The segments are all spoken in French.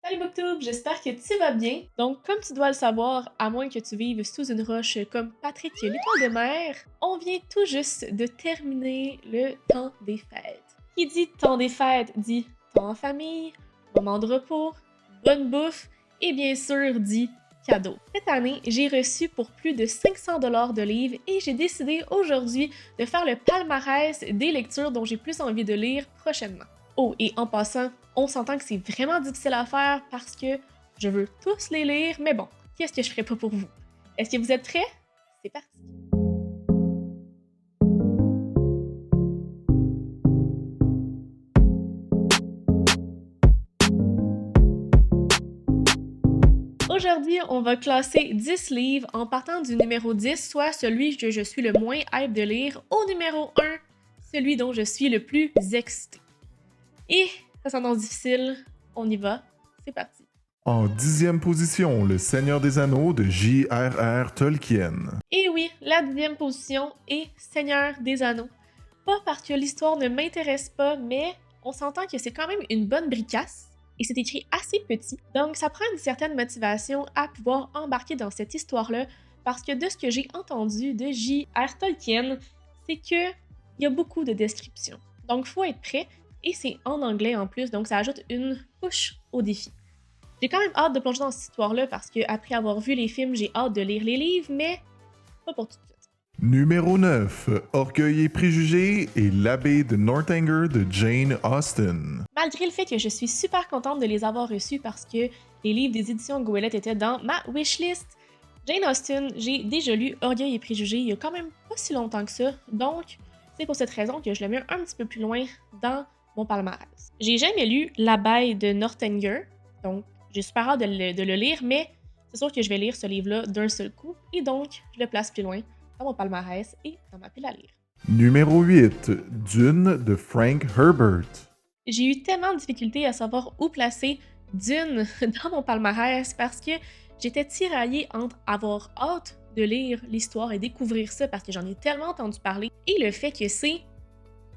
Salut Booktube, j'espère que tu vas bien. Donc, comme tu dois le savoir, à moins que tu vives sous une roche comme Patrick l'étoile de mer, on vient tout juste de terminer le temps des fêtes. Qui dit temps des fêtes dit temps en famille, moment de repos, bonne bouffe et bien sûr dit cadeau. Cette année, j'ai reçu pour plus de 500$ de livres et j'ai décidé aujourd'hui de faire le palmarès des lectures dont j'ai plus envie de lire prochainement. Oh, et en passant, on s'entend que c'est vraiment difficile à faire parce que je veux tous les lire, mais bon, qu'est-ce que je ferais pas pour vous? Est-ce que vous êtes prêts? C'est parti! Aujourd'hui, on va classer 10 livres en partant du numéro 10, soit celui que je suis le moins hype de lire, au numéro 1, celui dont je suis le plus excité. Et ça s'annonce difficile, on y va, c'est parti. En 10e position, Le Seigneur des Anneaux de J.R.R. Tolkien. Et oui, la 10e position est Seigneur des Anneaux. Pas parce que l'histoire ne m'intéresse pas, mais on s'entend que c'est quand même une bonne bricasse et c'est écrit assez petit. Donc ça prend une certaine motivation à pouvoir embarquer dans cette histoire-là parce que de ce que j'ai entendu de J.R. Tolkien, c'est que il y a beaucoup de descriptions. Donc faut être prêt et c'est en anglais en plus, donc ça ajoute une couche au défi. J'ai quand même hâte de plonger dans cette histoire-là parce que après avoir vu les films, j'ai hâte de lire les livres, mais pas pour tout de suite. Numéro 9, Orgueil et préjugés et L'abbé de Northanger de Jane Austen. Malgré le fait que je suis super contente de les avoir reçus parce que les livres des éditions Goélette étaient dans ma wishlist, Jane Austen, j'ai déjà lu Orgueil et préjugés il y a quand même pas si longtemps que ça, donc c'est pour cette raison que je le mets un petit peu plus loin dans mon palmarès. J'ai jamais lu L'Abbaye de Northanger, donc j'ai super hâte de le lire, mais c'est sûr que je vais lire ce livre-là d'un seul coup, et donc je le place plus loin dans mon palmarès et dans ma pile à lire. Numéro 8, Dune de Frank Herbert. J'ai eu tellement de difficultés à savoir où placer Dune dans mon palmarès parce que j'étais tiraillée entre avoir hâte de lire l'histoire et découvrir ça parce que j'en ai tellement entendu parler et le fait que c'est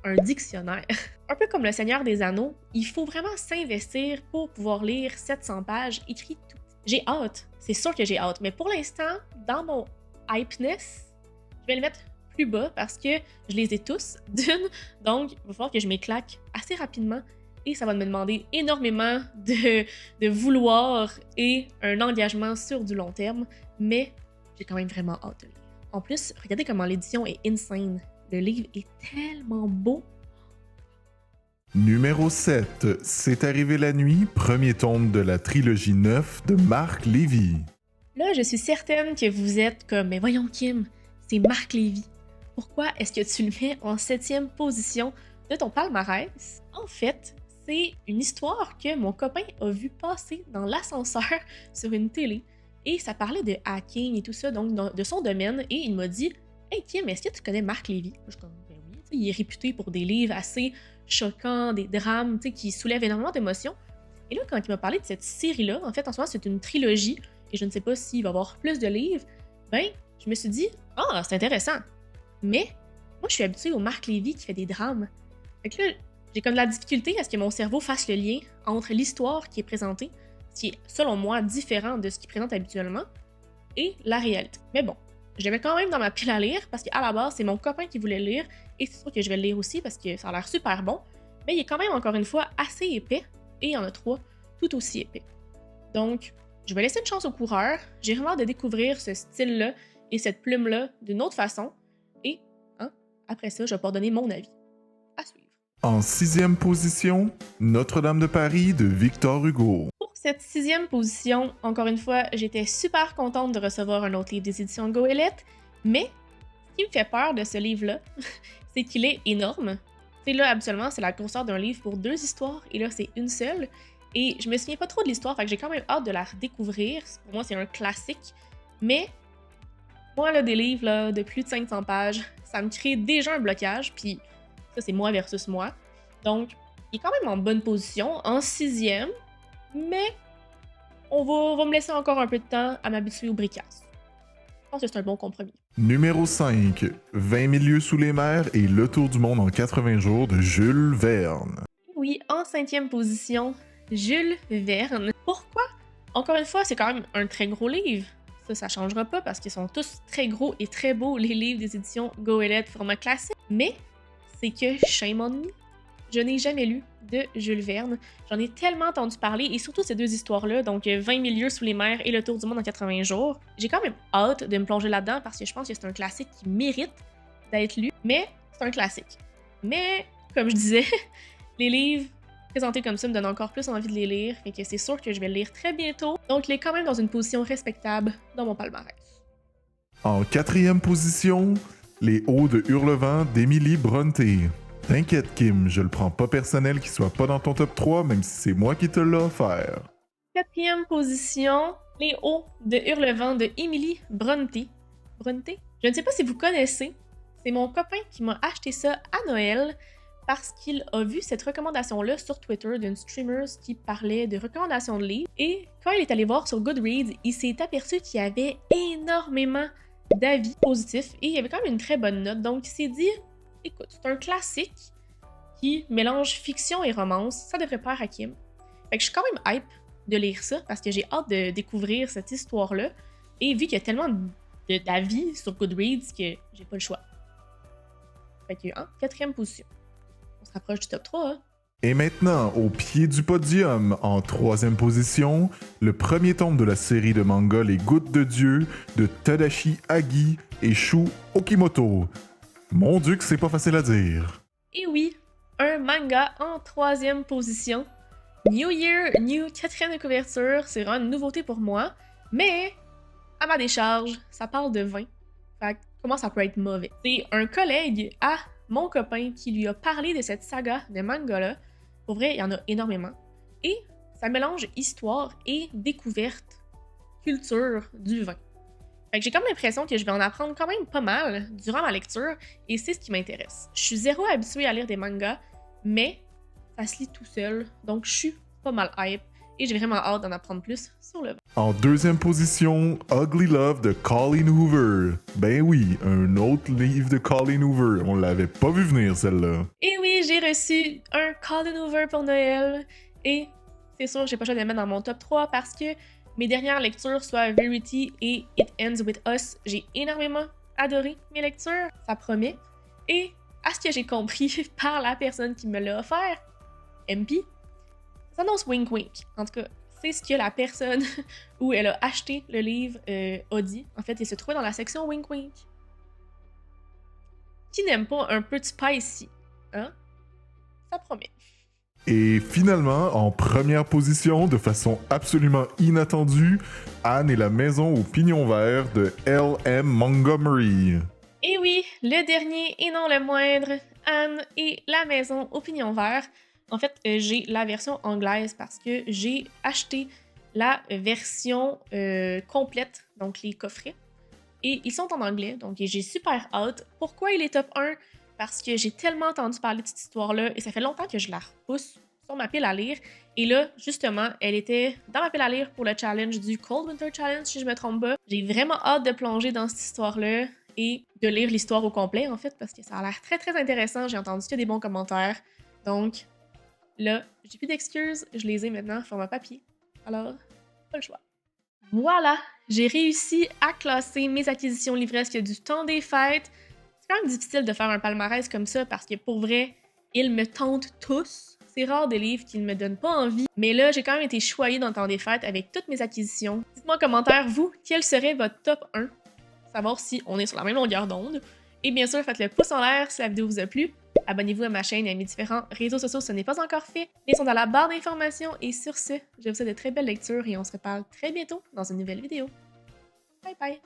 un dictionnaire. Un peu comme Le Seigneur des Anneaux, il faut vraiment s'investir pour pouvoir lire 700 pages écrit tout. J'ai hâte, c'est sûr que j'ai hâte, mais pour l'instant, dans mon hypeness, je vais le mettre plus bas parce que je les ai tous d'une, donc il va falloir que je m'éclate assez rapidement et ça va me demander énormément de vouloir et un engagement sur du long terme, mais j'ai quand même vraiment hâte de lire. En plus, regardez comment l'édition est insane. Le livre est tellement beau. Numéro 7, C'est arrivé la nuit, premier tome de la trilogie 9 de Marc Lévy. Là, je suis certaine que vous êtes comme, mais voyons Kim, c'est Marc Lévy. Pourquoi est-ce que tu le mets en 7e position de ton palmarès? En fait, c'est une histoire que mon copain a vu passer dans l'ascenseur sur une télé et ça parlait de hacking et tout ça, donc de son domaine, et il m'a dit « Hey Kim, est-ce que tu connais Marc Lévy? » Je suis comme « Ben oui, il est réputé pour des livres assez choquants, des drames qui soulèvent énormément d'émotions. » Et là, quand il m'a parlé de cette série-là, en fait, en ce moment, c'est une trilogie, et je ne sais pas s'il va y avoir plus de livres, ben, je me suis dit « Ah, c'est intéressant! » Mais moi, je suis habituée au Marc Lévy qui fait des drames. Fait que là, j'ai comme de la difficulté à ce que mon cerveau fasse le lien entre l'histoire qui est présentée, ce qui est, selon moi, différent de ce qu'il présente habituellement, et la réalité. Mais bon, je le mets quand même dans ma pile à lire, parce qu'à la base, c'est mon copain qui voulait le lire, et c'est sûr que je vais le lire aussi, parce que ça a l'air super bon, mais il est quand même, encore une fois, assez épais, et il y en a 3 tout aussi épais. Donc, je vais laisser une chance au coureur, j'ai vraiment hâte de découvrir ce style-là et cette plume-là d'une autre façon, et après ça, je vais pouvoir donner mon avis. À suivre. En 6e position, Notre-Dame de Paris de Victor Hugo. Pour cette 6e position, encore une fois, j'étais super contente de recevoir un autre livre des éditions Goélette, mais ce qui me fait peur de ce livre-là, c'est qu'il est énorme. Tu sais, là, habituellement, c'est la grosseur d'un livre pour 2 histoires, et là, c'est une seule. Et je me souviens pas trop de l'histoire, fait que j'ai quand même hâte de la redécouvrir. Pour moi, c'est un classique. Mais, moi, là, des livres là, de plus de 500 pages, ça me crée déjà un blocage, puis ça, c'est moi versus moi. Donc, il est quand même en bonne position, en 6e, mais on va me laisser encore un peu de temps à m'habituer au bricasse. Je pense que c'est un bon compromis. Numéro 5, 20 000 lieues sous les mers et Le Tour du monde en 80 jours de Jules Verne. Oui, en 5e position, Jules Verne. Pourquoi? Encore une fois, c'est quand même un très gros livre. Ça changera pas parce qu'ils sont tous très gros et très beaux, les livres des éditions Goélette format classique. Mais c'est que shame on me, je n'ai jamais lu de Jules Verne. J'en ai tellement entendu parler, et surtout ces deux histoires-là, donc 20 milieux sous les mers et Le Tour du monde en 80 jours. J'ai quand même hâte de me plonger là-dedans parce que je pense que c'est un classique qui mérite d'être lu, mais c'est un classique. Mais, comme je disais, les livres présentés comme ça me donnent encore plus envie de les lire, et que c'est sûr que je vais le lire très bientôt, donc il est quand même dans une position respectable dans mon palmarès. En 4e position, Les Hauts de Hurlevent d'Emily Brontë. T'inquiète Kim, je le prends pas personnel qu'il soit pas dans ton top 3, même si c'est moi qui te l'ai offert. 4e position, Les Hauts de Hurlevent de Emily Brontë. Brontë? Je ne sais pas si vous connaissez, c'est mon copain qui m'a acheté ça à Noël parce qu'il a vu cette recommandation-là sur Twitter d'une streamer qui parlait de recommandations de livres. Et quand il est allé voir sur Goodreads, il s'est aperçu qu'il y avait énormément d'avis positifs et il y avait quand même une très bonne note. Donc il s'est dit, écoute, c'est un classique qui mélange fiction et romance, ça devrait plaire à Kim. Fait que je suis quand même hype de lire ça parce que j'ai hâte de découvrir cette histoire-là. Et vu qu'il y a tellement d'avis sur Goodreads que j'ai pas le choix. Fait que, 4e position. On se rapproche du top 3, hein? Et maintenant, au pied du podium, en 3e position, le premier tome de la série de manga Les Gouttes de Dieu de Tadashi Agi et Shu Okimoto. Mon Dieu que c'est pas facile à dire. Et oui, un manga en 3e position. New Year, New 4e de couverture, c'est vraiment une nouveauté pour moi, mais à ma décharge, ça parle de vin. Fait que comment ça peut être mauvais? C'est un collègue à mon copain qui lui a parlé de cette saga de manga-là. Pour vrai, il y en a énormément. Et ça mélange histoire et découverte, culture du vin. Fait que j'ai comme l'impression que je vais en apprendre quand même pas mal durant ma lecture, et c'est ce qui m'intéresse. Je suis zéro habituée à lire des mangas, mais ça se lit tout seul, donc je suis pas mal hype, et j'ai vraiment hâte d'en apprendre plus sur le vin. En 2e position, Ugly Love de Colleen Hoover. Ben oui, un autre livre de Colleen Hoover. On l'avait pas vu venir, celle-là. Et oui, j'ai reçu un Colleen Hoover pour Noël, et c'est sûr, j'ai pas le choix de le mettre dans mon top 3 parce que mes dernières lectures, soit Verity et It Ends With Us, j'ai énormément adoré mes lectures, ça promet. Et à ce que j'ai compris par la personne qui me l'a offert, MP, ça annonce wink wink. En tout cas, c'est ce que la personne où elle a acheté le livre a dit. En fait, il se trouvait dans la section wink wink. Qui n'aime pas un peu de spicy, hein? Ça promet. Et finalement, en première position, de façon absolument inattendue, Anne et la maison au pignon vert de L.M. Montgomery. Et oui, le dernier et non le moindre, Anne et la maison au pignon vert. En fait, j'ai la version anglaise parce que j'ai acheté la version complète, donc les coffrets. Et ils sont en anglais, donc j'ai super hâte. Pourquoi il est top 1? Parce que j'ai tellement entendu parler de cette histoire-là et ça fait longtemps que je la repousse sur ma pile à lire. Et là, justement, elle était dans ma pile à lire pour le challenge du Cold Winter Challenge, si je me trompe pas. J'ai vraiment hâte de plonger dans cette histoire-là et de lire l'histoire au complet, en fait, parce que ça a l'air très très intéressant. J'ai entendu que des bons commentaires. Donc, là, j'ai plus d'excuses, je les ai maintenant en format papier. Alors, pas le choix. Voilà, j'ai réussi à classer mes acquisitions livresques du temps des fêtes. C'est quand même difficile de faire un palmarès comme ça parce que pour vrai, ils me tentent tous. C'est rare des livres qui ne me donnent pas envie. Mais là, j'ai quand même été choyée dans le temps des fêtes avec toutes mes acquisitions. Dites-moi en commentaire, vous, quel serait votre top 1? Savoir si on est sur la même longueur d'onde. Et bien sûr, faites le pouce en l'air si la vidéo vous a plu. Abonnez-vous à ma chaîne et à mes différents réseaux sociaux si ce n'est pas encore fait. Les sont dans la barre d'informations. Et sur ce, je vous souhaite de très belles lectures et on se reparle très bientôt dans une nouvelle vidéo. Bye bye!